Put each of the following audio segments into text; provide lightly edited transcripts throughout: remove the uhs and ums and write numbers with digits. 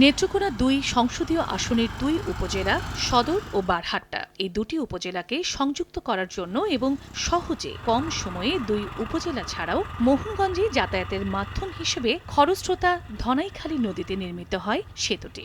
নেত্রকোনা ২ সংসদীয় আসনের ২ উপজেলা সদর ও বারহাট্টা এই দুটি উপজেলাকে সংযুক্ত করার জন্য এবং সহজে কম সময়ে ২ উপজেলা ছাড়াও মোহনগঞ্জে যাতায়াতের মাধ্যম হিসেবে খরস্রোতা ধনাইখালী নদীতে নির্মিত হয় সেতুটি।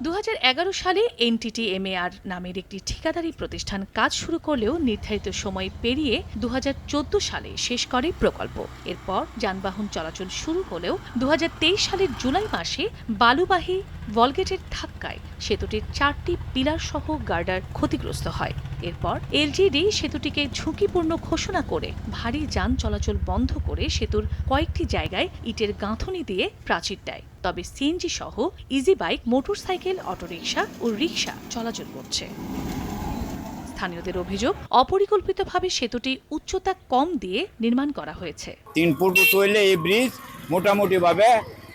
২০১১ সালে NTTMAR নামের একটি ঠিকাদারি প্রতিষ্ঠান কাজ শুরু করলেও নির্ধারিত সময় পেরিয়ে ২০১৪ সালে শেষ করে প্রকল্প। এরপর যানবাহন চলাচল শুরু হলেও ২০২৩ সালের জুলাই মাসে বালুবাহী ভলগেটের ধাক্কায় সেতুটির ৪টি পিলার সহ গার্ডার ক্ষতিগ্রস্ত হয়। এরপর LGD সেতুটিকে ঝুঁকিপূর্ণ ঘোষণা করে ভারী যান চলাচল বন্ধ করে সেতুর কয়েকটি জায়গায় ইটের গাঁথনি দিয়ে প্রাচীর দেয়। তবে CNG সহ ইজি বাইক, মোটরসাইকেল, অটোরিকশা ও রিকশা চলাচল করছে। স্থানীয়দের অভিযোগ, অপরিকল্পিতভাবে সেতুটি উচ্চতা কম দিয়ে নির্মাণ করা হয়েছে। ৩ ফুট উঁচু হইলে এই ব্রিজ মোটামুটিভাবে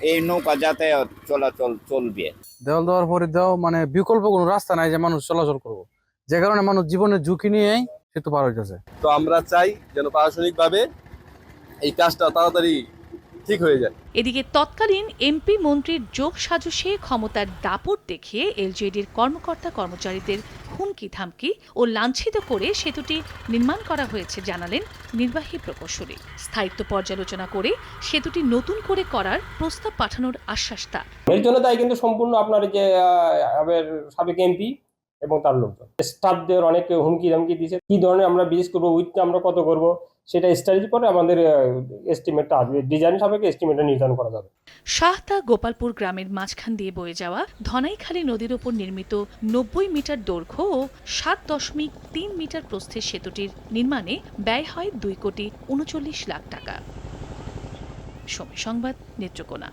এই নৌকা যাতায়াত চলাচল চলবে। দেওয়াল দেওয়ার পরে মানে বিকল্প কোনো রাস্তা নাই যে মানুষ চলাচল করবো, যে কারণে মানুষ জীবনের ঝুঁকি নিয়েই সেতু পার হইতেছে। তো আমরা চাই যেন প্রশাসনিকভাবে এই কাজটা তাড়াতাড়ি ঠিক হয়ে যায়। এদিকে তৎকালীন MP মন্ত্রীর যোগ সাজসে ক্ষমতার দাপট দেখিয়ে LGDর কর্মকর্তা কর্মচারীদের হুমকি ধামকি ও লাঞ্ছিত করে সেতুটি নির্মাণ করা হয়েছে জানালেন নির্বাহী প্রকৌশলী। স্থায়িত্ব পর্যালোচনা করে সেতুটি নতুন করে করার প্রস্তাব পাঠানোর আশ্বাস তার। এর জন্য দায়ী কিন্তু সম্পূর্ণ আপনার যে সাবেক MP এবং তার লোকজন। স্টাফদের অনেক হুমকি ধামকি দিয়েছে, কি ধরনের আমরা ব্রিজ করবো, উইথটা আমরা কত করব, সেটা স্টাডি করে আমাদের এস্টিমেটটা আসবে, ডিজাইন সাপেক্ষে এস্টিমেটটা নির্ধারণ করা যাবে। শাহতা গোপালপুর গ্রামের মাঝখান দিয়ে বয়ে যাওয়া ধনাইখালী নদীর ওপর নির্মিত ৯০ মিটার দৈর্ঘ্য ও ৭.৩ মিটার প্রস্থের সেতুটির নির্মাণে ব্যয় হয় ২,৩৯,০০,০০০ টাকা। সময় সংবাদ, নেত্রকোনা।